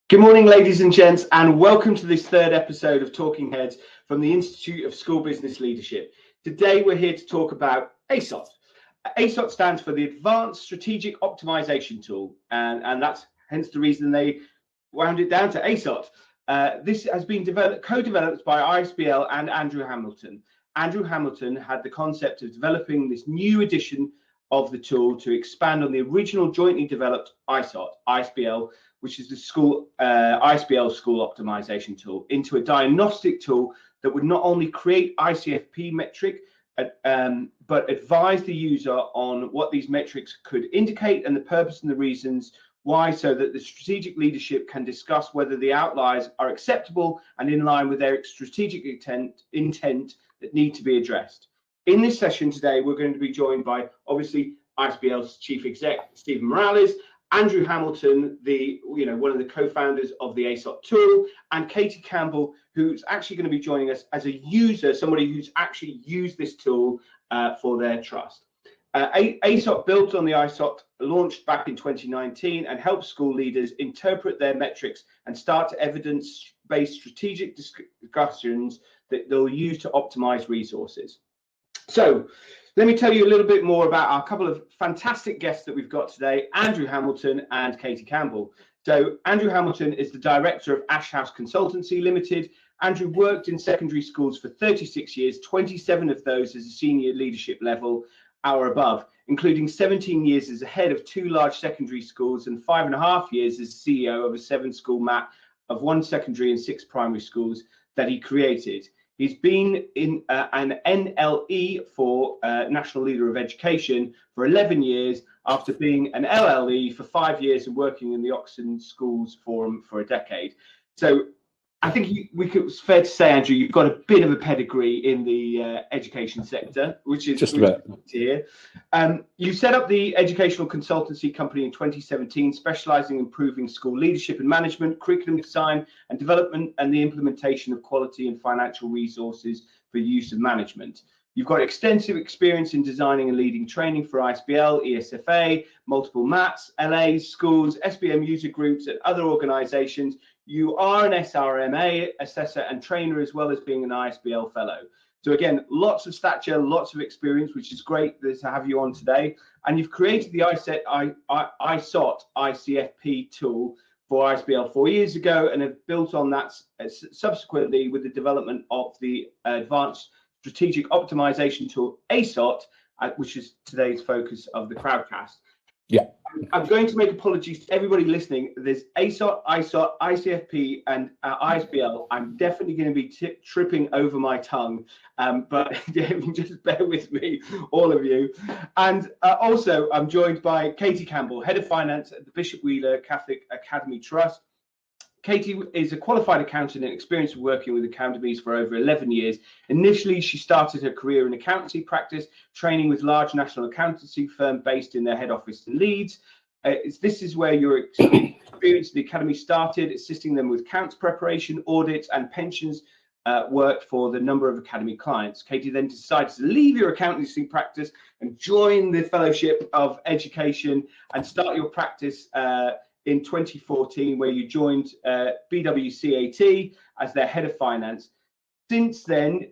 Good morning, ladies and gents, and welcome to this third episode of Talking Heads from the Institute of School Business Leadership. Today, we're here to talk about ASOT. ASOT stands for the Advanced Strategic Optimisation Tool, and that's hence the reason they wound it down to ASOT. This has been co-developed by ISBL and Andrew Hamilton. Andrew Hamilton had the concept of developing this new edition of the tool to expand on the original jointly developed ISOT, ISBL, which is the ISBL School Optimisation Tool, into a diagnostic tool that would not only create ICFP metric, but advise the user on what these metrics could indicate and the purpose and the reasons why, so that the strategic leadership can discuss whether the outliers are acceptable and in line with their strategic intent that need to be addressed. In this session today, we're going to be joined by, obviously, ISBL's Chief Exec, Stephen Morales, Andrew Hamilton, one of the co-founders of the ASOT tool, and Katie Campbell, who's actually going to be joining us as a user, somebody who's actually used this tool for their trust. ASOT, built on the ISOT, launched back in 2019 and helps school leaders interpret their metrics and start evidence-based strategic discussions that they'll use to optimize resources. So let me tell you a little bit more about our couple of fantastic guests that we've got today, Andrew Hamilton and Katie Campbell. So Andrew Hamilton is the director of Ash House Consultancy Limited. Andrew worked in secondary schools for 36 years, 27 of those as a senior leadership level or above, including 17 years as a head of 2 large secondary schools and 5.5 years as CEO of a 7-school MAT of 1 secondary and 6 primary schools that he created. He's been in an NLE for National Leader of Education for 11 years, after being an LLE for 5 years and working in the Oxford Schools Forum for a decade. So I think it's fair to say, Andrew, you've got a bit of a pedigree in the education sector, which is just about to hear. You set up the educational consultancy company in 2017, specialising in improving school leadership and management, curriculum design and development, and the implementation of quality and financial resources for use of management. You've got extensive experience in designing and leading training for ISBL, ESFA, multiple MATs, LAs, schools, SBM user groups, and other organisations. You are an SRMA assessor and trainer, as well as being an ISBL fellow. So again, lots of stature, lots of experience, which is great to have you on today. And you've created the ISOT ICFP tool for ISBL 4 years ago, and have built on that subsequently with the development of the Advanced Strategic Optimisation Tool, ASOT, which is today's focus of the Crowdcast. Yeah. I'm going to make apologies to everybody listening. There's ASOT, ISOT, ICFP, and ISBL. I'm definitely going to be tripping over my tongue, but just bear with me, all of you. And also, I'm joined by Katie Campbell, Head of Finance at the Bishop Wheeler Catholic Academy Trust. Katie is a qualified accountant and experienced working with academies for over 11 years. Initially, she started her career in accountancy practice, training with large national accountancy firm based in their head office in Leeds. This is where your experience at the academy started, assisting them with accounts preparation, audits, and pensions work for the number of academy clients. Katie then decided to leave your accountancy practice and join the Fellowship of Education and start your practice in 2014, where you joined BWCAT as their head of finance. Since then,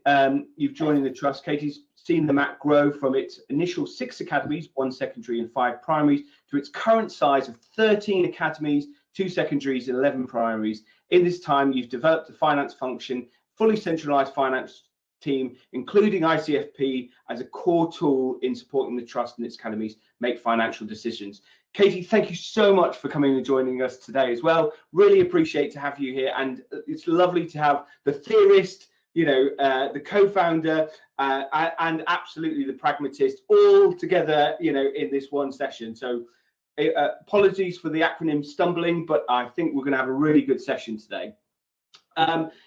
you've joined the trust. Katie's seen the MAT grow from its initial 6 academies, 1 secondary and 5 primaries, to its current size of 13 academies, 2 secondaries and 11 primaries. In this time, you've developed a finance function, fully centralised finance team, including ICFP, as a core tool in supporting the trust and its academies make financial decisions. Katie, thank you so much for coming and joining us today as well. Really appreciate to have you here, and it's lovely to have the theorist, the co-founder, and absolutely the pragmatist all together, in this one session. So apologies for the acronym stumbling, but I think we're going to have a really good session today.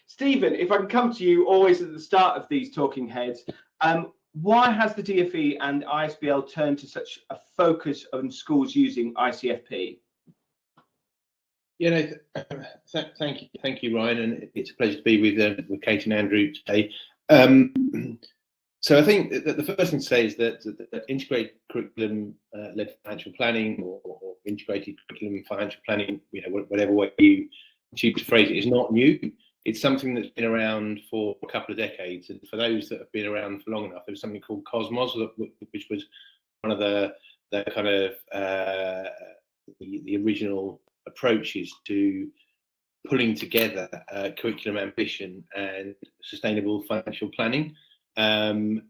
Stephen, if I can come to you always at the start of these talking heads, why has the DfE and ISBL turned to such a focus on schools using ICFP? Thank you, Ryan, and it's a pleasure to be with Kate and Andrew today. So I think that the first thing to say is that integrated curriculum-led financial planning, or integrated curriculum and financial planning, whatever way you cheap to phrase it, is not new. It's something that's been around for a couple of decades, and for those that have been around for long enough, there was something called Cosmos, which was one of the kind of the original approaches to pulling together curriculum ambition and sustainable financial planning, and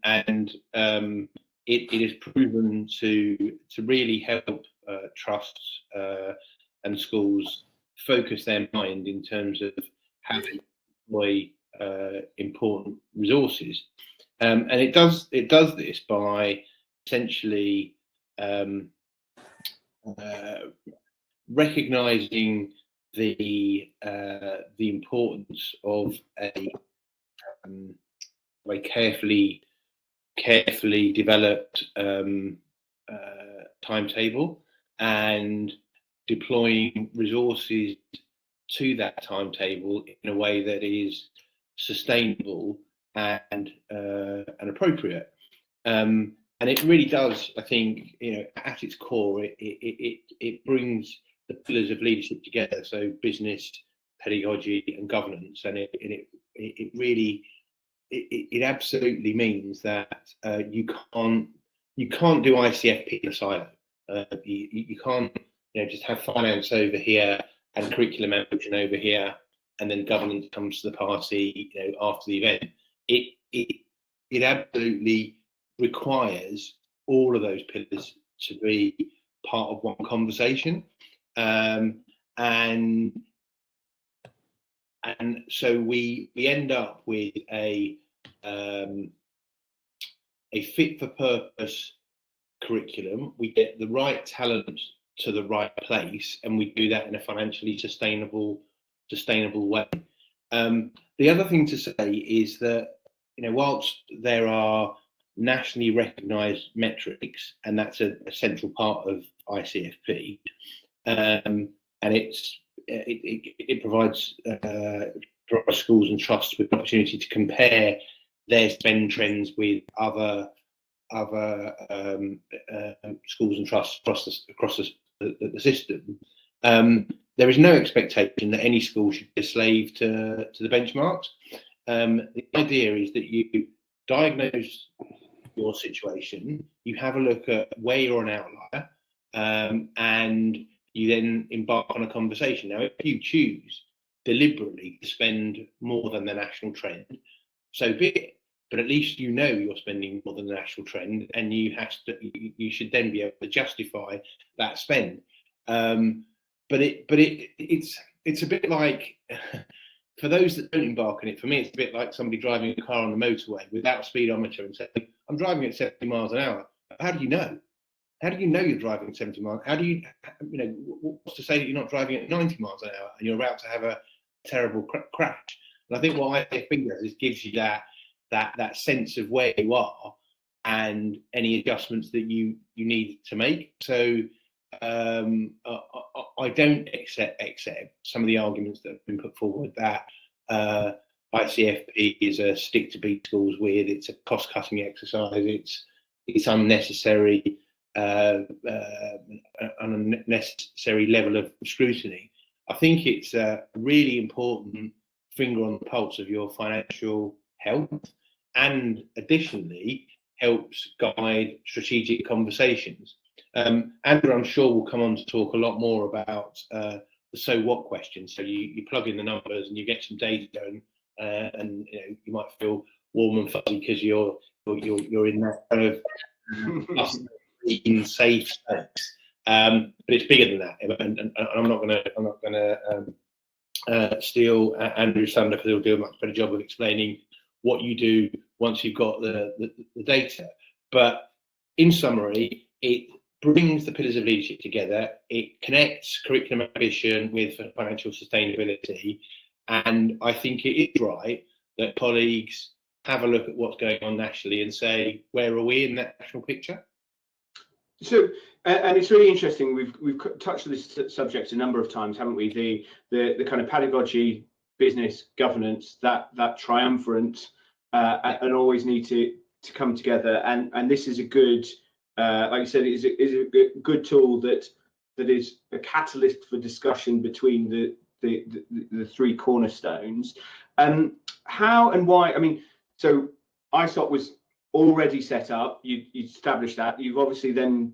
it has proven to really help trusts and schools focus their mind in terms of how they deploy important resources, and it does this by essentially recognizing the importance of a carefully developed timetable, and deploying resources to that timetable in a way that is sustainable and appropriate. And it really does, I think, at its core, it brings the pillars of leadership together. So business, pedagogy, and governance, and it really absolutely means that you can't do ICFP in a silo. You can't just have finance over here and curriculum ambition over here, and then governance comes to the party after the event. It absolutely requires all of those pillars to be part of one conversation, and so we end up with a fit for purpose curriculum. We get the right talent to the right place, and we do that in a financially sustainable way. The other thing to say is that whilst there are nationally recognised metrics, and that's a central part of ICFP, and it provides schools and trusts with the opportunity to compare their spend trends with other schools and trusts across the system. There is no expectation that any school should be a slave to the benchmarks. The idea is that you diagnose your situation, you have a look at where you're an outlier, and you then embark on a conversation. Now, if you choose deliberately to spend more than the national trend, so be it. But at least you're spending more than the national trend, and you should then be able to justify that spend. But it's a bit like, for those that don't embark on it, for me, it's a bit like somebody driving a car on the motorway without a speedometer and saying, I'm driving at 70 miles an hour. How do you know? How do you know you're driving at 70 miles? How do you what's to say that you're not driving at 90 miles an hour and you're about to have a terrible crash? And I think what ICFP does is gives you that sense of where you are and any adjustments that you need to make. So I don't accept some of the arguments that have been put forward that ICFP is a stick to beat schools with. It's a cost cutting exercise. It's unnecessary, an unnecessary level of scrutiny. I think it's a really important finger on the pulse of your financial health, and additionally helps guide strategic conversations. Andrew, I'm sure, will come on to talk a lot more about the so what question. So you plug in the numbers and you get some data, and you might feel warm and fuzzy because you're in that kind of safe space. But it's bigger than that, and I'm not gonna steal Andrew's thunder, because he'll do a much better job of explaining what you do once you've got the data. But in summary, it brings the pillars of leadership together. It connects curriculum ambition with financial sustainability, and I think it is right that colleagues have a look at what's going on nationally and say, where are we in that national picture? So, and it's really interesting. We've touched on this subject a number of times, haven't we? The kind of pedagogy, business, governance, that triumvirate, and always need to come together. And this is a good, like you said, it is a good tool that is a catalyst for discussion between the the three cornerstones. How and why? I mean, so ISOT was already set up. You established that. You've obviously then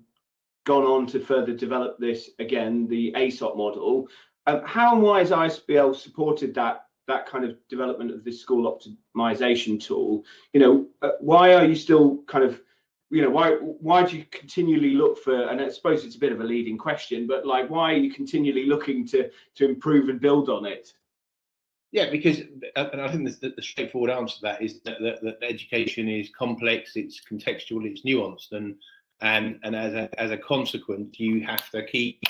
gone on to further develop this again, the ASOT model. How and why has ISBL supported that kind of development of this school optimization tool? Why are you still kind of, why do you continually look for, and I suppose it's a bit of a leading question, but like, why are you continually looking to improve and build on it? Yeah, because, and I think the straightforward answer to that is that education is complex, it's contextual, it's nuanced, and as a consequence, you have to keep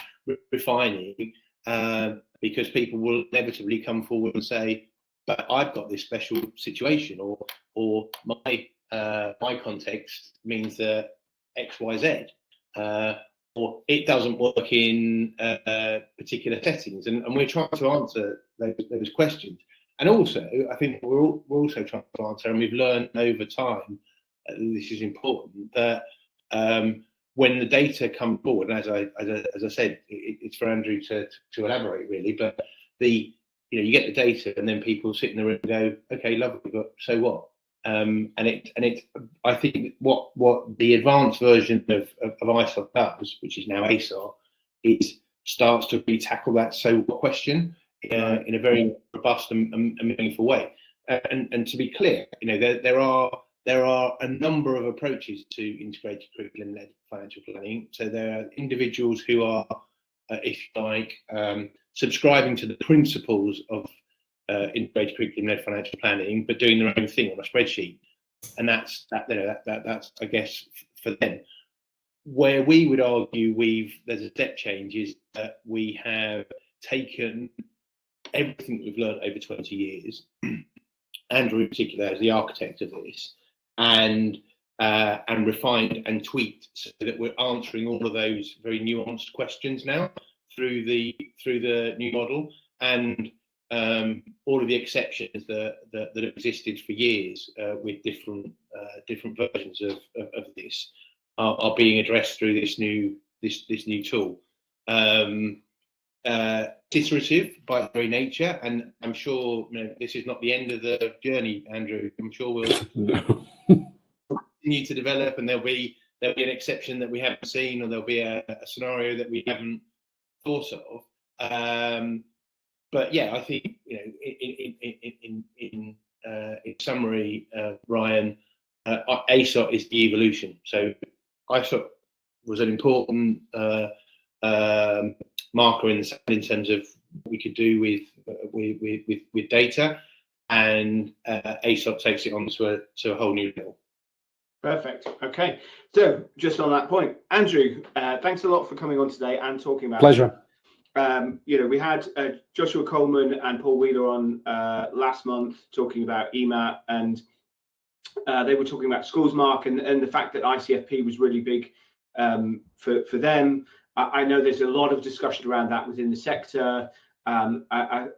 refining, because people will inevitably come forward and say, but I've got this special situation, or my context means that X, Y, Z, or it doesn't work in particular settings, and we're trying to answer those questions. And also, I think we're also trying to answer, and we've learned over time, this is important, that when the data come forward, and as I said, it's for Andrew to elaborate really, but you get the data, and then people sit in the room and go, okay, lovely, but so what? And I think what the advanced version of ISOT does, which is now ASOT, it starts to really tackle that so what question in a very robust and meaningful way. And to be clear, there are a number of approaches to integrated curriculum-led financial planning. So there are individuals who are, if you like, subscribing to the principles of integrated curriculum-led financial planning, but doing their own thing on a spreadsheet, and that's I guess for them. Where we would argue there's a step change is that we have taken everything that we've learned over 20 years, Andrew in particular as the architect of this, and refined and tweaked so that we're answering all of those very nuanced questions now through the new model, and all of the exceptions that existed for years with different versions of this are being addressed through this new tool. Iterative by its very nature, and I'm sure this is not the end of the journey, Andrew. I'm sure we'll continue to develop, and there'll be an exception that we haven't seen, or there'll be a scenario that we haven't thought of. But yeah, I think in summary, Ryan, ASOT is the evolution. So ISOT was an important marker in terms of what we could do with data, and ASOT takes it on to a whole new level. Perfect. Okay. So just on that point, Andrew, thanks a lot for coming on today and talking about. Pleasure. We had Joshua Coleman and Paul Wheeler on last month talking about EMAT, and they were talking about schools mark and the fact that ICFP was really big for them. I know there's a lot of discussion around that within the sector. I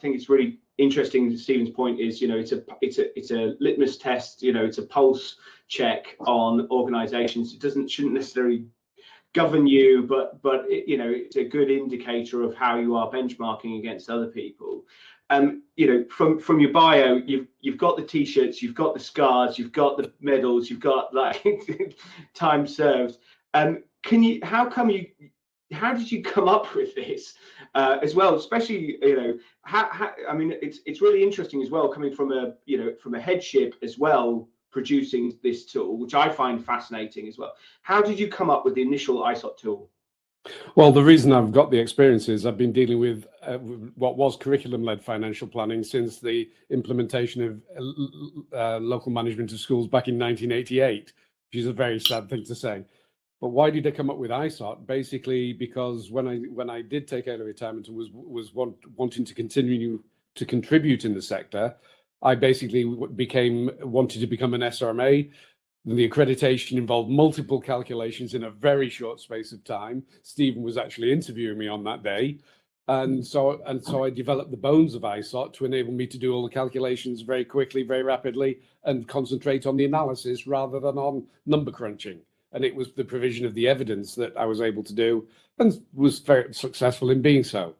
think it's really interesting. Stephen's point is, it's a litmus test. It's a pulse check on organisations. It shouldn't necessarily govern you, but it's a good indicator of how you are benchmarking against other people. From your bio, you've got the t-shirts, you've got the scars, you've got the medals, you've got like time served. How did you come up with this as well? Especially, it's really interesting as well, coming from a headship as well, producing this tool, which I find fascinating as well. How did you come up with the initial ISOT tool? Well, the reason I've got the experience is I've been dealing with what was curriculum-led financial planning since the implementation of local management of schools back in 1988, which is a very sad thing to say. But why did I come up with ISOT? Basically, because when I did take early retirement and was wanting to continue to contribute in the sector, I basically wanted to become an SRMA. The accreditation involved multiple calculations in a very short space of time. Stephen was actually interviewing me on that day. And so I developed the bones of ISOT to enable me to do all the calculations very quickly, very rapidly, and concentrate on the analysis rather than on number crunching. And it was the provision of the evidence that I was able to do, and was very successful in being so.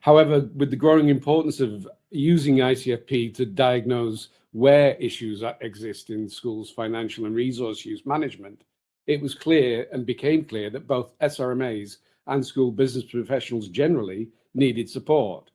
However, with the growing importance of using ICFP to diagnose where issues exist in schools' financial and resource use management, it was clear and became clear that both SRMAs and school business professionals generally needed support.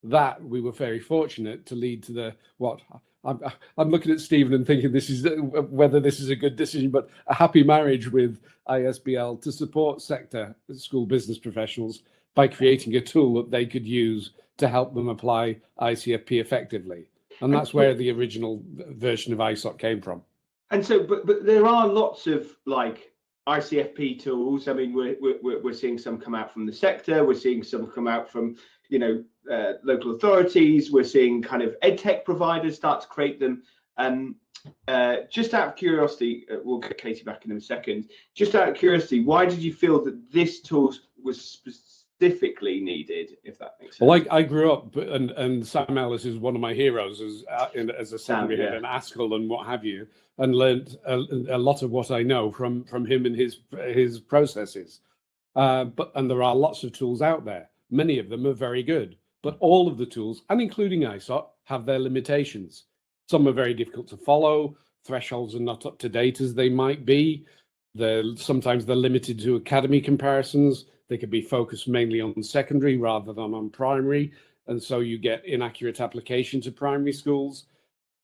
That we were very fortunate to lead to the what I'm looking at Stephen and thinking this is whether this is a good decision, but a happy marriage with ISBL to support sector school business professionals by creating a tool that they could use to help them apply ICFP effectively. And that's where the original version of ISOT came from. And so, but there are lots of like ICFP tools. I mean, we're seeing some come out from the sector. We're seeing some come out from, you know, local authorities. We're seeing kind of edtech providers start to create them. Just out of curiosity, we'll get Katie back in a second. Just out of curiosity, why did you feel that this tool was specifically needed, if that makes sense? Well, I grew up, and Sam Ellis is one of my heroes as a secondary head and ASCL and what have you, and learned a lot of what I know from him and his processes. And there are lots of tools out there. Many of them are very good, but all of the tools, and including ISOT, have their limitations. Some are very difficult to follow. Thresholds are not up to date as they might be. Sometimes they're limited to academy comparisons. They could be focused mainly on secondary rather than on primary. And so you get inaccurate application to primary schools.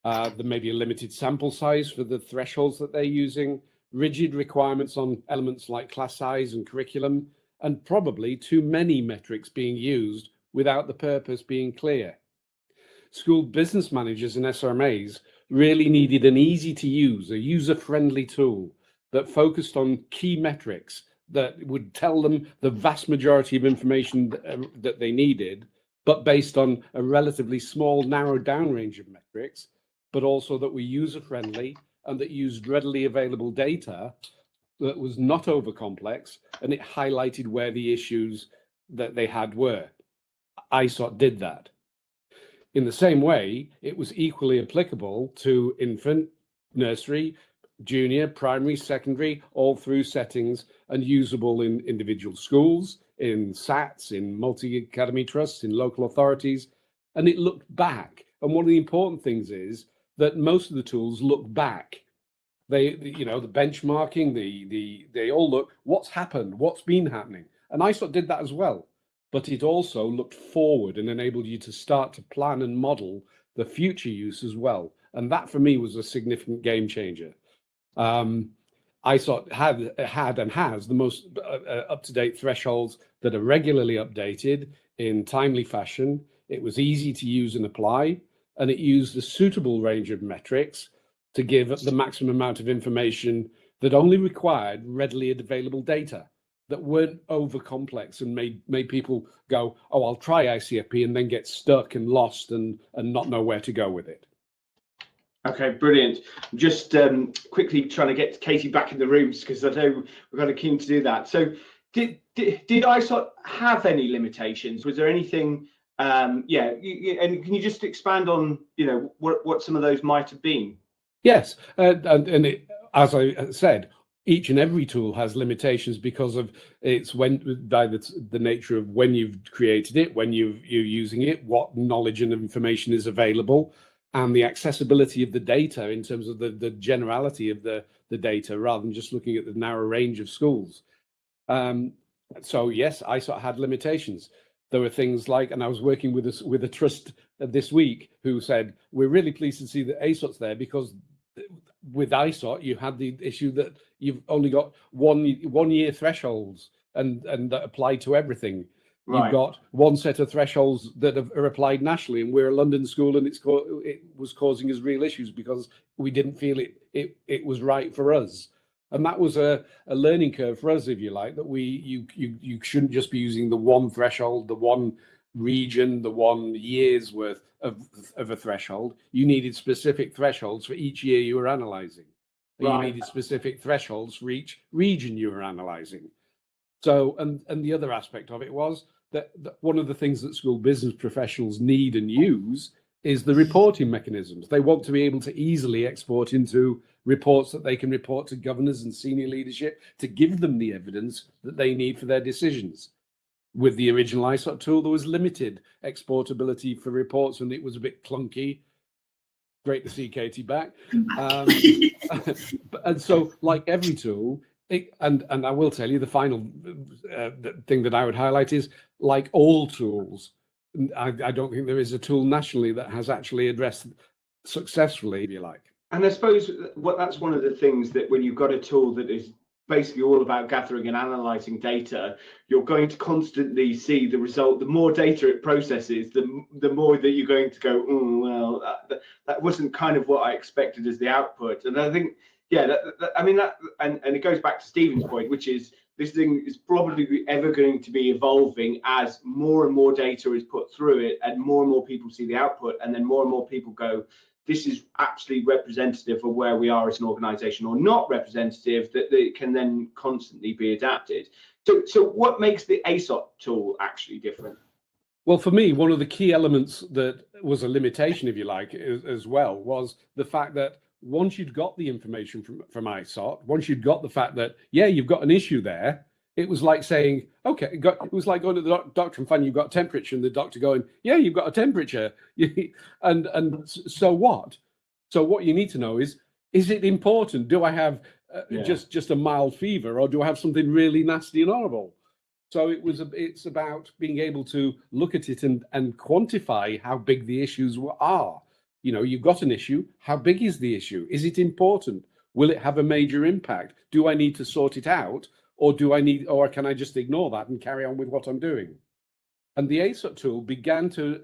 There may be a limited sample size for the thresholds that they're using, rigid requirements on elements like class size and curriculum, and probably too many metrics being used without the purpose being clear. School business managers and SRMAs really needed an easy to use, a user-friendly tool that focused on key metrics that would tell them the vast majority of information that they needed, but based on a relatively small, narrowed down range of metrics, but also that were user-friendly and that used readily available data that was not over complex, and it highlighted where the issues that they had were. ISOT did that. In the same way, it was equally applicable to infant, nursery, junior, primary, secondary, all through settings, and usable in individual schools, in SATs, in multi-academy trusts, in local authorities. And it looked back. And one of the important things is that most of the tools look back. You know, the benchmarking, they all look, what's happened, what's been happening. And ISOT did that as well. But it also looked forward and enabled you to start to plan and model the future use as well. And that for me was a significant game changer. ISOT had and has the most up-to-date thresholds that are regularly updated in timely fashion. It was easy to use and apply, and it used a suitable range of metrics to give the maximum amount of information that only required readily available data that weren't over complex and made people go, oh, I'll try ICFP, and then get stuck and lost and not know where to go with it. Okay, brilliant. Just quickly trying to get Katie back in the rooms because I know we're kind of keen to do that. So did ISOT have any limitations? Was there anything, and can you just expand on, you know, what some of those might have been? Yes, and it, as I said, each and every tool has limitations because of by the nature of when you've created it, when you're using it, what knowledge and information is available, and the accessibility of the data in terms of the generality of the data, rather than just looking at the narrow range of schools. So yes, ISOT had limitations. There were things like, and I was working with a trust this week who said, we're really pleased to see that ASOT's there because with ISOT, you had the issue that you've only got one year thresholds and that apply to everything. Right. You've got one set of thresholds that are applied nationally, and we're a London school, and it was causing us real issues because we didn't feel it was right for us. And that was a learning curve for us, if you like, that you shouldn't just be using the one threshold, the one region, the 1 year's worth of a threshold. You needed specific thresholds for each year you were analysing. Right. You needed specific thresholds for each region you were analysing. So, and the other aspect of it was that one of the things that school business professionals need and use is the reporting mechanisms. They want to be able to easily export into reports that they can report to governors and senior leadership to give them the evidence that they need for their decisions. With the original ISOT tool, there was limited exportability for reports, and it was a bit clunky. Great to see Katie back. And so, like every tool, and I will tell you, the final thing that I would highlight is, like all tools, I don't think there is a tool nationally that has actually addressed successfully, if you like. And I suppose that's one of the things, that when you've got a tool that is basically all about gathering and analyzing data, you're going to constantly see the result. The more data it processes, the more that you're going to go, oh, well, that wasn't kind of what I expected as the output. And I think, yeah, and it goes back to Stephen's point, which is this thing is probably ever going to be evolving as more and more data is put through it, and more people see the output, and then more and more people go, this is actually representative of where we are as an organization, or not representative, that it can then constantly be adapted. So what makes the ASOT tool actually different? Well, for me, one of the key elements that was a limitation, if you like, as well, was the fact that once you'd got the information from ISOT, once you'd got the fact that, yeah, you've got an issue there, it was like saying, okay, it was like going to the doctor and finding you've got temperature, and the doctor going, yeah, you've got a temperature. and so what? So what you need to know is it important? Do I have just a mild fever, or do I have something really nasty and horrible? So it's about being able to look at it and quantify how big the issues are. You know, you've got an issue. How big is the issue? Is it important? Will it have a major impact? Do I need to sort it out? Or can I just ignore that and carry on with what I'm doing? And the ASOT tool began to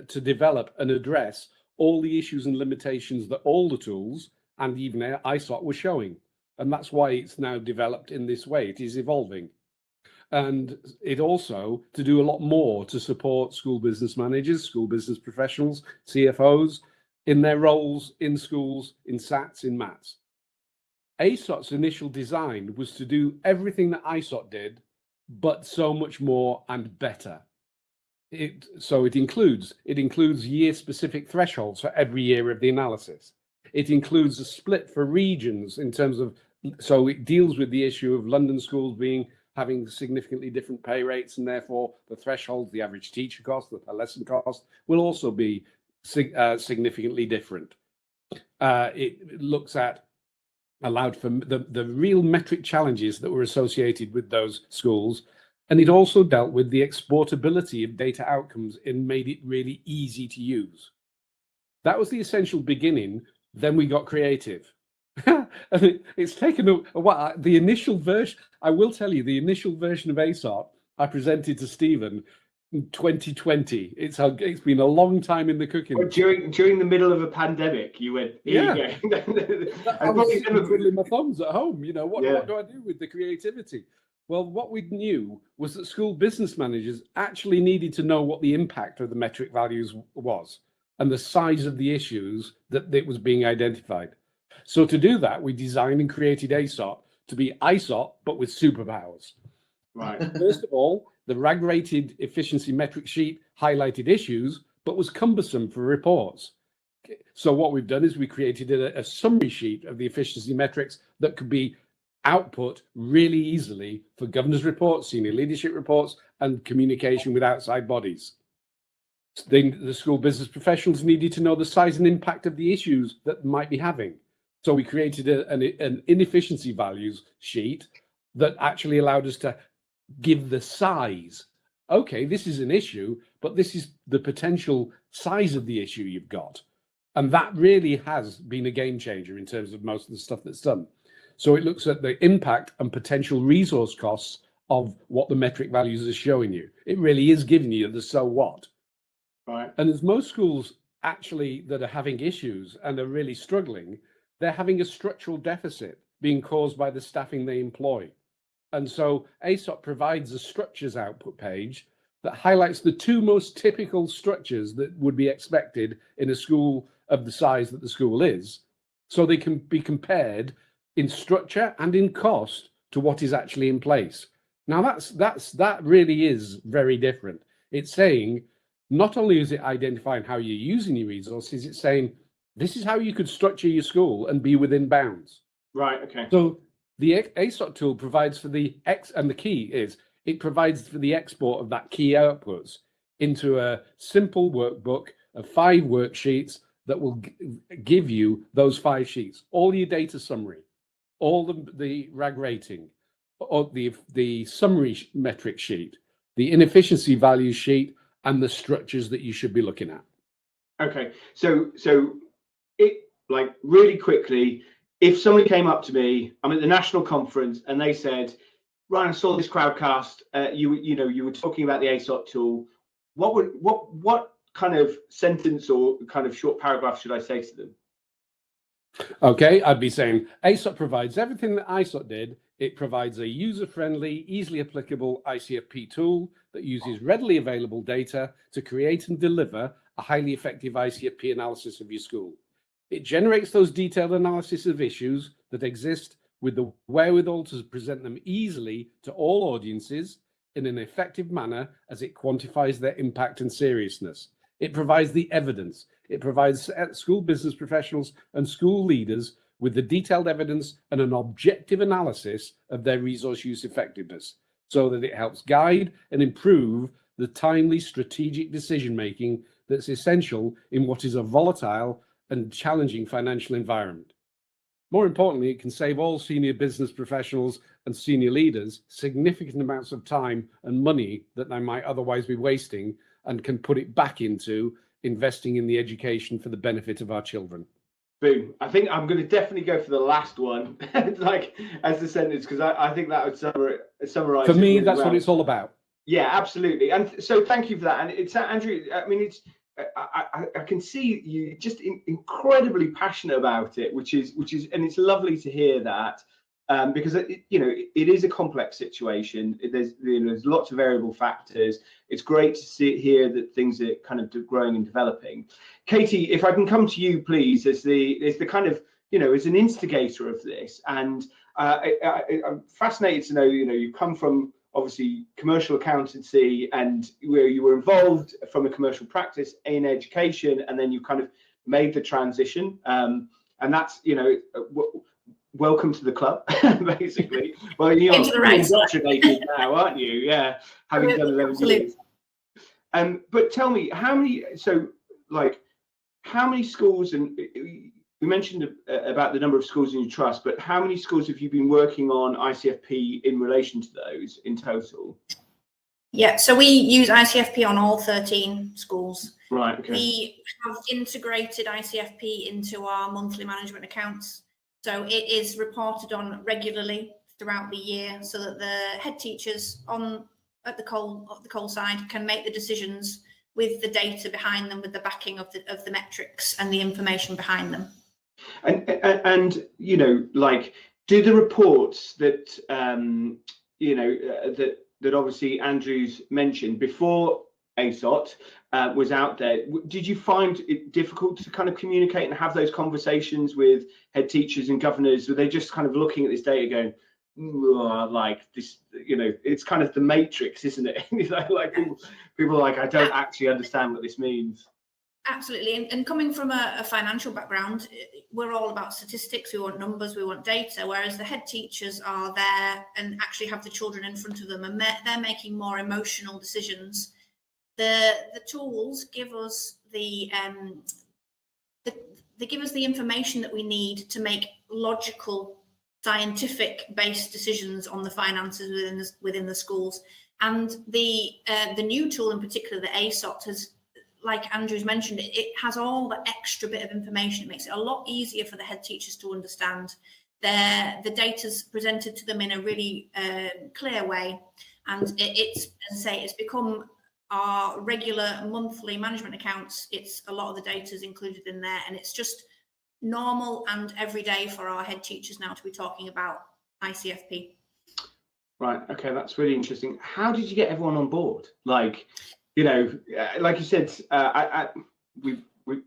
develop and address all the issues and limitations that all the tools and even ISOT were showing. And that's why it's now developed in this way. It is evolving. And it also to do a lot more to support school business managers, school business professionals, CFOs in their roles in schools, in SATs, in MATs. ASOT's initial design was to do everything that ISOT did, but so much more and better. It includes year-specific thresholds for every year of the analysis. It includes a split for regions in terms of, so it deals with the issue of London schools having significantly different pay rates, and therefore the thresholds, the average teacher cost, the per lesson cost will also be significantly different. It looks at allowed for the real metric challenges that were associated with those schools. And it also dealt with the exportability of data outcomes and made it really easy to use. That was the essential beginning. Then we got creative. And it's taken a while. The initial version, I will tell you, the initial version of ASOT I presented to Stephen in 2020. It's been a long time in the cooking. But during the middle of a pandemic, you went, yeah. I was twiddling my thumbs at home. You know, what do I do with the creativity? Well, what we knew was that school business managers actually needed to know what the impact of the metric values was and the size of the issues that it was being identified. So to do that, we designed and created ASOT to be ISOT, but with superpowers. Right. First of all, the RAG-rated efficiency metric sheet highlighted issues, but was cumbersome for reports. So what we've done is we created a summary sheet of the efficiency metrics that could be output really easily for governors' reports, senior leadership reports, and communication with outside bodies. The school business professionals needed to know the size and impact of the issues that might be having. So we created an inefficiency values sheet that actually allowed us to give the size. Okay, this is an issue, but this is the potential size of the issue you've got. And that really has been a game changer in terms of most of the stuff that's done. So it looks at the impact and potential resource costs of what the metric values are showing you. It really is giving you the so what. Right. And as most schools actually that are having issues and are really struggling, they're having a structural deficit being caused by the staffing they employ. And so ASOT provides a structures output page that highlights the two most typical structures that would be expected in a school of the size that the school is, so they can be compared in structure and in cost to what is actually in place. Now that really is very different. It's saying, not only is it identifying how you're using your resources, it's saying, this is how you could structure your school and be within bounds. Right, okay. So the ASOT tool provides for the and the key is It provides for the export of that key outputs into a simple workbook of 5 worksheets that will give you those 5 sheets, all your data summary, all the RAG rating, or the summary metric sheet, the inefficiency value sheet, and the structures that you should be looking at. Okay, so it, like, really quickly, if somebody came up to me, I'm at the national conference, and they said, Ryan, I saw this crowdcast, you were talking about the ASOT tool. What kind of sentence or kind of short paragraph should I say to them? Okay, I'd be saying ASOT provides everything that ISOT did. It provides a user-friendly, easily applicable ICFP tool that uses readily available data to create and deliver a highly effective ICFP analysis of your school. It generates those detailed analysis of issues that exist with the wherewithal to present them easily to all audiences in an effective manner as it quantifies their impact and seriousness. It provides the evidence. It provides school business professionals and school leaders with the detailed evidence and an objective analysis of their resource use effectiveness, so that it helps guide and improve the timely strategic decision-making that's essential in what is a volatile and challenging financial environment. More importantly, it can save all senior business professionals and senior leaders significant amounts of time and money that they might otherwise be wasting, and can put it back into investing in the education for the benefit of our children. Boom. I think I'm going to definitely go for the last one, like as the sentence, because I think that would summarize. For me, that's what it's all about. Yeah, absolutely. And so thank you for that. And it's Andrew, I mean, it's I can see you just incredibly passionate about it, which is and it's lovely to hear that, because it is a complex situation. There's lots of variable factors. It's great to hear that things are kind of growing and developing. Katie, if I can come to you, please, as the kind of, as an instigator of this, and I'm fascinated to know, you come from obviously commercial accountancy, and where you were involved from a commercial practice in education, and then you kind of made the transition, and that's, welcome to the club, basically. Well, you're indoctrinated now, aren't you? Yeah, having done 11 years. But tell me, how many schools, and we mentioned about the number of schools in your trust, but how many schools have you been working on ICFP in relation to those in total? Yeah, so we use ICFP on all 13 schools. Right, okay. We have integrated ICFP into our monthly management accounts. So it is reported on regularly throughout the year, so that the head teachers at the coal side can make the decisions with the data behind them, with the backing of the metrics and the information behind them. And do the reports that that obviously Andrew's mentioned before ASOT was out there, did you find it difficult to kind of communicate and have those conversations with head teachers and governors? Were they just kind of looking at this data going, like this, it's kind of the matrix, isn't it? like people are like, I don't actually understand what this means. Absolutely. And coming from a financial background, we're all about statistics. We want numbers, we want data, whereas the head teachers are there and actually have the children in front of them, and they're making more emotional decisions. The tools give us they give us the information that we need to make logical, scientific-based decisions on the finances within the schools. And the new tool in particular, the ASOT, has, like Andrew's mentioned, it has all the extra bit of information. It makes it a lot easier for the head teachers to understand. The data's presented to them in a really clear way, and it's, as I say, it's become our regular monthly management accounts. It's a lot of the data is included in there, and it's just normal and everyday for our head teachers now to be talking about ICFP. Right. Okay, that's really interesting. How did you get everyone on board? Like you said,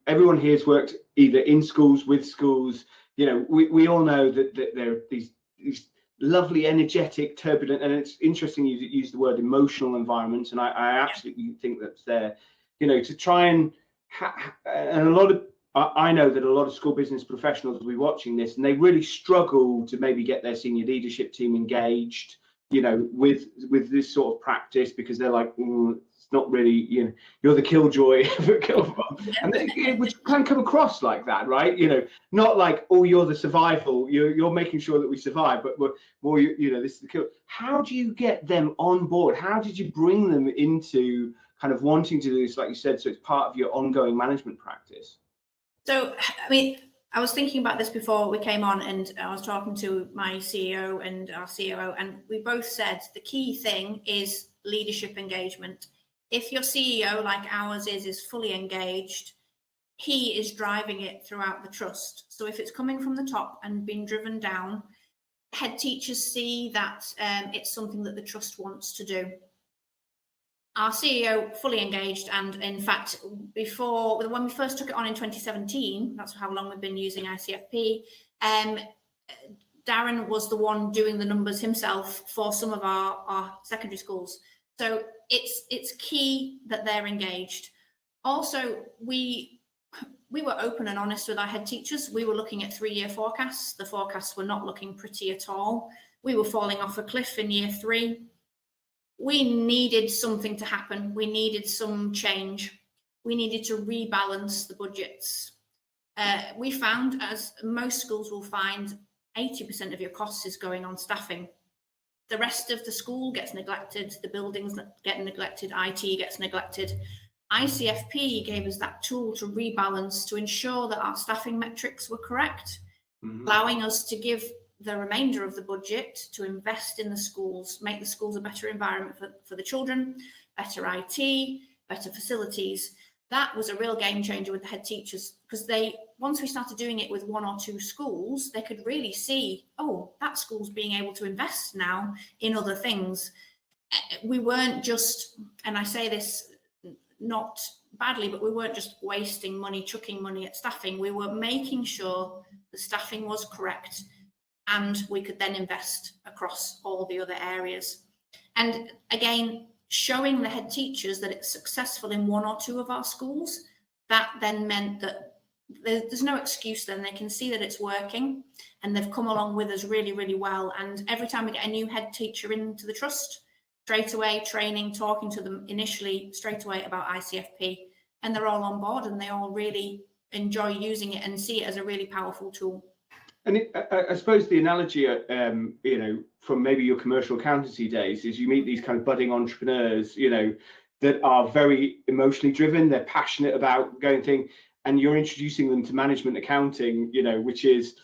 everyone here has worked either in schools, with schools. We all know that there are these lovely, energetic, turbulent, and it's interesting you use the word emotional environments, and I absolutely think that's there. To try and and a lot of, I know that a lot of school business professionals will be watching this, and they really struggle to maybe get their senior leadership team engaged. with this sort of practice, because they're like, it's not really, you're the killjoy, and which can come across like that, right? Not like, oh, you're the survival, you're making sure that we survive, but more, this is the kill. How do you get them on board? How did you bring them into kind of wanting to do this, like you said, so it's part of your ongoing management practice? So, I mean, I was thinking about this before we came on, and I was talking to my CEO and our COO, and we both said the key thing is leadership engagement. If your CEO, like ours is fully engaged, he is driving it throughout the trust. So if it's coming from the top and being driven down, head teachers see that it's something that the trust wants to do. Our CEO fully engaged, and in fact, when we first took it on in 2017, that's how long we've been using ICFP, Darren was the one doing the numbers himself for some of our secondary schools. So it's key that they're engaged. Also, we were open and honest with our head teachers. We were looking at 3-year forecasts. The forecasts were not looking pretty at all. We were falling off a cliff in year 3. We needed something to happen. We needed some change. We needed to rebalance the budgets. We found, as most schools will find, 80% of your costs is going on staffing. The rest of the school gets neglected. The buildings get neglected. IT gets neglected. ICFP gave us that tool to rebalance, to ensure that our staffing metrics were correct, allowing us to give the remainder of the budget to invest in the schools, make the schools a better environment for the children, better IT, better facilities. That was a real game changer with the head teachers, because once we started doing it with 1 or 2 schools, they could really see, oh, that school's being able to invest now in other things. We weren't just, and I say this not badly, but we weren't just wasting money, chucking money at staffing. We were making sure the staffing was correct, and we could then invest across all the other areas. And again, showing the head teachers that it's successful in 1 or 2 of our schools, that then meant that there's no excuse then. They can see that it's working, and they've come along with us really, really well. And every time we get a new head teacher into the trust, straight away training, talking to them initially straight away about ICFP, and they're all on board, and they all really enjoy using it and see it as a really powerful tool. And I suppose the analogy, from maybe your commercial accountancy days, is you meet these kind of budding entrepreneurs, that are very emotionally driven. They're passionate about going thing, and you're introducing them to management accounting, which is,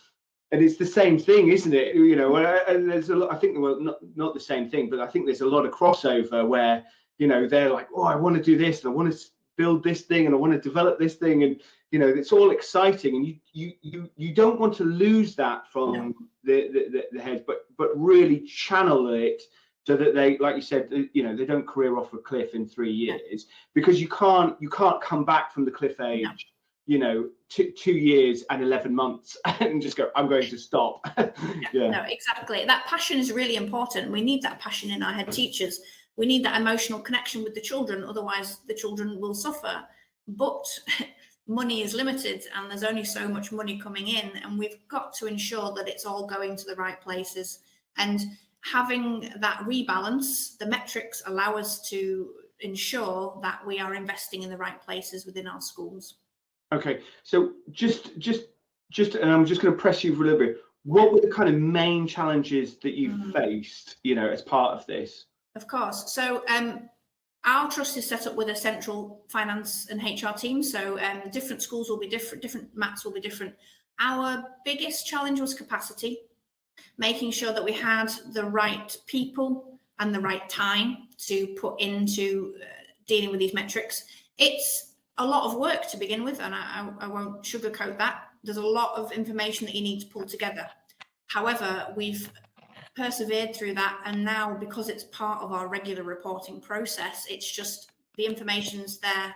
and it's the same thing, isn't it? And there's a lot. I think, well, not the same thing, but I think there's a lot of crossover where they're like, oh, I want to do this, and I want to build this thing, and I want to develop this thing, and it's all exciting, and you don't want to lose that from the head, but really channel it so that they, like you said, they don't career off a cliff in 3 years, because you can't come back from the cliff age, 2 years and 11 months and just go, I'm going to stop. No, exactly. That passion is really important. We need that passion in our head teachers. We need that emotional connection with the children, otherwise the children will suffer. But money is limited, and there's only so much money coming in, and we've got to ensure that it's all going to the right places. And having that rebalance, the metrics allow us to ensure that we are investing in the right places within our schools. Okay, so just, and I'm just going to press you for a little bit. What were the kind of main challenges that you faced, as part of this? Of course. So our trust is set up with a central finance and HR team. So different schools will be different mats will be different. Our biggest challenge was capacity, making sure that we had the right people and the right time to put into dealing with these metrics. It's a lot of work to begin with, and I won't sugarcoat that. There's a lot of information that you need to pull together. However, we've persevered through that, and now, because it's part of our regular reporting process, it's just the information's there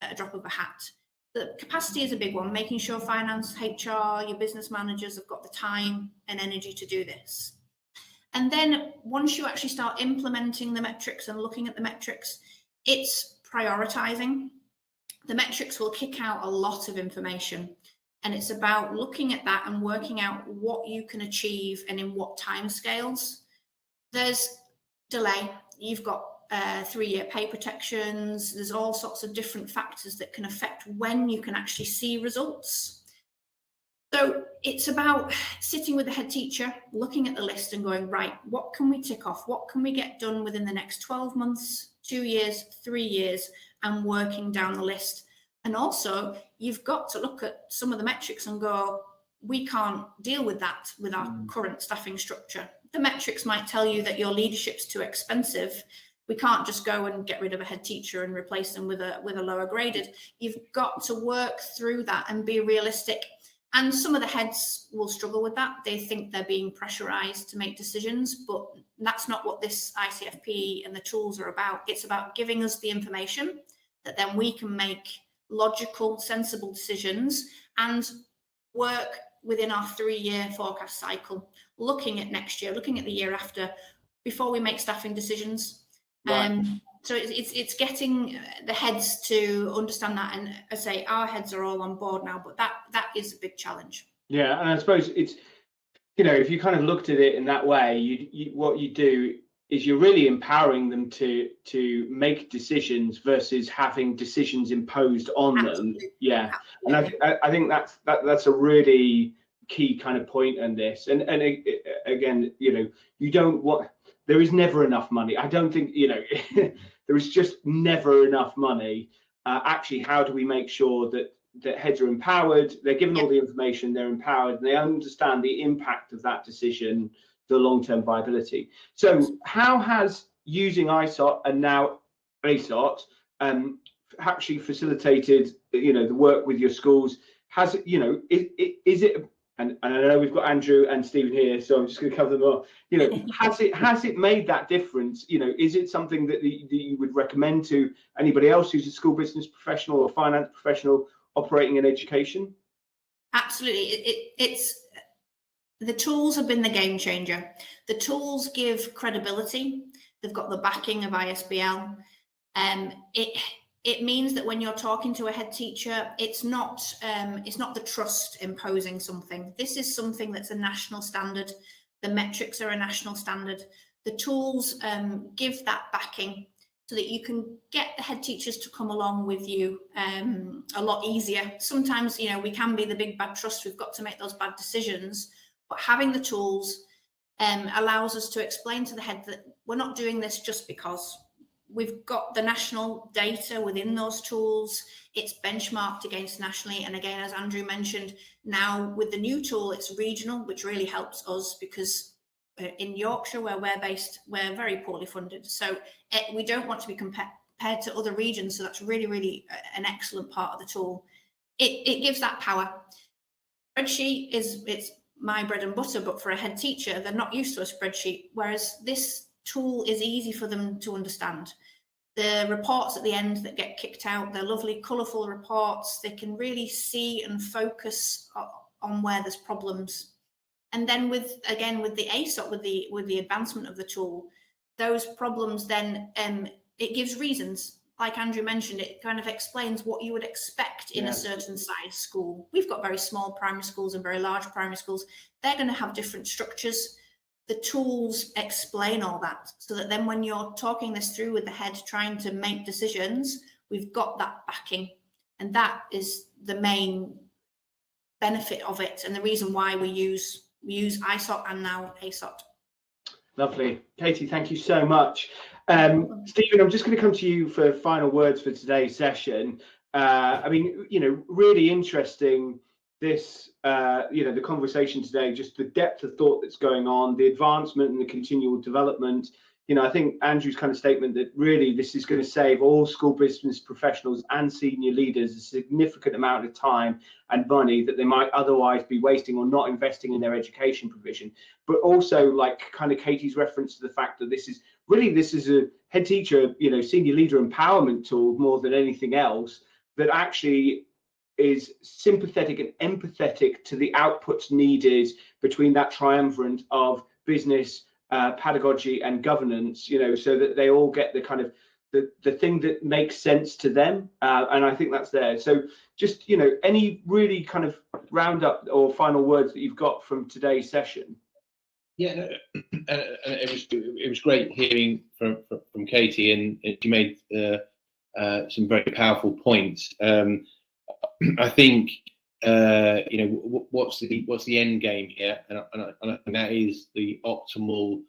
at a drop of a hat. The capacity is a big one, making sure finance, HR, your business managers have got the time and energy to do this. And then once you actually start implementing the metrics and looking at the metrics, it's prioritizing. The metrics will kick out a lot of information, and it's about looking at that and working out what you can achieve and in what timescales. there's delay. You've got 3-year pay protections. There's all sorts of different factors that can affect when you can actually see results. So it's about sitting with the head teacher, looking at the list and going, right, what can we tick off? What can we get done within the next 12 months, 2 years, 3 years, and working down the list. And also, you've got to look at some of the metrics and go, we can't deal with that with our current staffing structure. The metrics might tell you that your leadership's too expensive. We can't just go and get rid of a head teacher and replace them with a lower graded. You've got to work through that and be realistic. And some of the heads will struggle with that. They think they're being pressurized to make decisions, but that's not what this ICFP and the tools are about. It's about giving us the information that then we can make logical, sensible decisions and work within our 3-year forecast cycle, looking at next year, looking at the year after, before we make staffing decisions. Right. So it's getting the heads to understand that, and I say our heads are all on board now, but that is a big challenge. Yeah, and I suppose it's, if you kind of looked at it in that way, what you do is you're really empowering them to make decisions versus having decisions imposed on them. Yeah, Absolutely. and I think that's a really key kind of point in this. And again, you don't want. There is never enough money. I don't think, there is just never enough money. Actually, how do we make sure that heads are empowered? They're given all the information, they're empowered, and they understand the impact of that decision, the long-term viability. So how has using ISOT and now ASOT actually facilitated, the work with your schools? Has it, is it, and I know we've got Andrew and Stephen here, so I'm just going to cover them all. Has it made that difference? Is it something that you would recommend to anybody else who's a school business professional or finance professional operating in education? Absolutely. It's the tools have been the game changer. The tools give credibility. They've got the backing of ISBL. It means that when you're talking to a head teacher, it's not the trust imposing something. This is something that's a national standard. The metrics are a national standard. The tools give that backing so that you can get the head teachers to come along with you a lot easier. Sometimes, we can be the big bad trust. We've got to make those bad decisions, but having the tools allows us to explain to the head that we're not doing this just because. We've got the national data within those tools. It's benchmarked against nationally. And again, as Andrew mentioned, now with the new tool, it's regional, which really helps us because in Yorkshire, where we're based, we're very poorly funded. So we don't want to be compared to other regions. So that's really, really an excellent part of the tool. It gives that power. Spreadsheet it's my bread and butter, but for a head teacher, they're not used to a spreadsheet, whereas this tool is easy for them to understand. The reports at the end that get kicked out, they're lovely, colourful reports. They can really see and focus on where there's problems. And then with the ASOT, with the advancement of the tool, those problems then it gives reasons. Like Andrew mentioned, it kind of explains what you would expect in a certain size school. We've got very small primary schools and very large primary schools. They're going to have different structures. The tools explain all that so that then when you're talking this through with the head trying to make decisions, we've got that backing. And that is the main benefit of it and the reason why we use ISOT and now ASOT. Lovely. Katie, thank you so much. Stephen, I'm just going to come to you for final words for today's session. Really interesting. This, the conversation today, just the depth of thought that's going on, the advancement and the continual development. I think Andrew's kind of statement that really this is going to save all school business professionals and senior leaders a significant amount of time and money that they might otherwise be wasting or not investing in their education provision. But also, like kind of Katie's reference to the fact that this is a head teacher, senior leader empowerment tool more than anything else that actually is sympathetic and empathetic to the outputs needed between that triumvirate of business, pedagogy and governance, so that they all get the kind of the thing that makes sense to them. And I think that's there. So just, any really kind of roundup or final words that you've got from today's session? Yeah, no, and it was great hearing from Katie, and she made some very powerful points. I think what's the end game here, and I think that is the optimal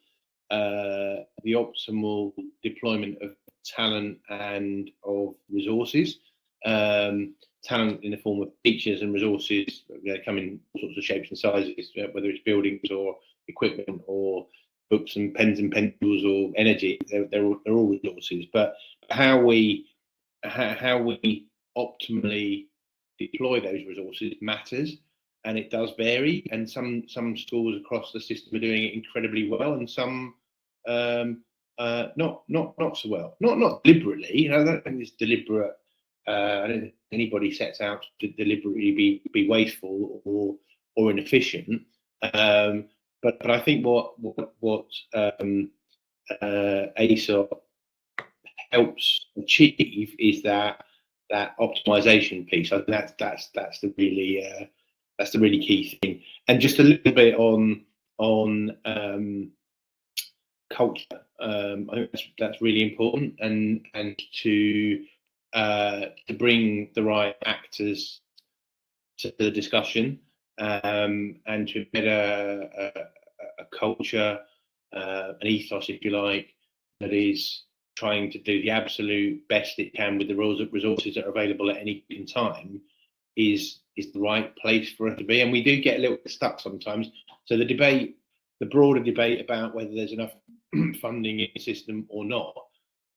deployment of talent and of resources. Talent in the form of teachers and resources, come in all sorts of shapes and sizes, whether it's buildings or equipment or books and pens and pencils or energy. They're all resources, but how we optimally deploy those resources matters, and it does vary. And some schools across the system are doing it incredibly well, and some not so well. Not deliberately. I don't think it's deliberate. I don't think anybody sets out to deliberately be wasteful or inefficient. But I think what ASOT helps achieve is that optimization piece. I think that's the really key thing. And just a little bit on culture. I think that's really important, and to bring the right actors to the discussion, and to embed a culture, an ethos, if you like, that is trying to do the absolute best it can with the resources that are available at any given time is the right place for it to be. And we do get a little bit stuck sometimes. So the broader debate about whether there's enough funding in the system or not,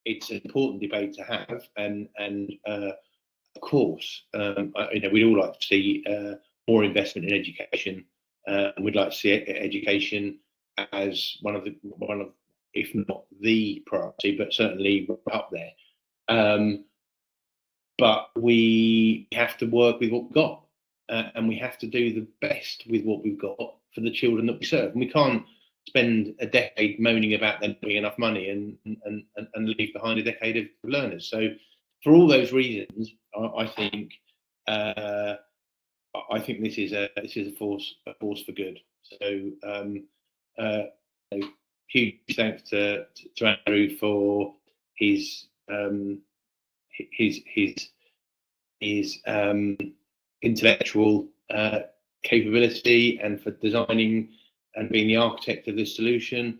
it's an important debate to have. And of course, we'd all like to see more investment in education, and we'd like to see education as one of, if not the priority, but certainly up there. But we have to work with what we've got, and we have to do the best with what we've got for the children that we serve. And we can't spend a decade moaning about there not being enough money and leave behind a decade of learners. So for all those reasons, I think this is a force for good. So huge thanks to Andrew for his intellectual capability, and for designing and being the architect of this solution.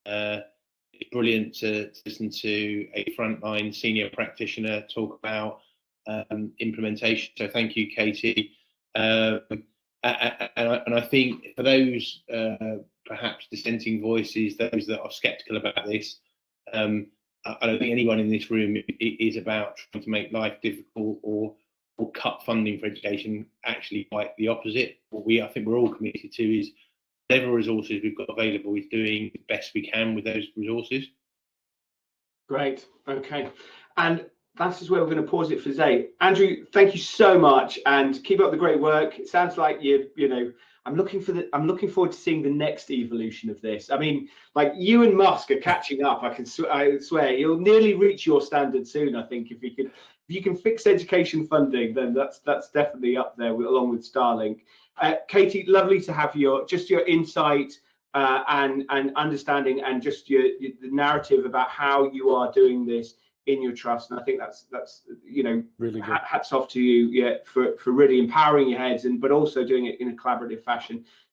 It's brilliant to listen to a frontline senior practitioner talk about implementation. So thank you, Katie. And I think for those perhaps dissenting voices, those that are sceptical about this, I don't think anyone in this room is about trying to make life difficult or cut funding for education. Actually, quite the opposite. What I think we're all committed to is whatever resources we've got available, is doing the best we can with those resources. Great. Okay. And that is where we're going to pause it for today. Andrew, thank you so much, and keep up the great work. It sounds like I'm looking forward to seeing the next evolution of this. I mean, like, you and Musk are catching up. I swear you'll nearly reach your standard soon. I think if you can fix education funding, then that's definitely up there along with Starlink. Katie, lovely to have your insight and understanding, and just the narrative about how you are doing this in your trust. And I think that's really good. Hats off to you, for really empowering your heads, but also doing it in a collaborative fashion.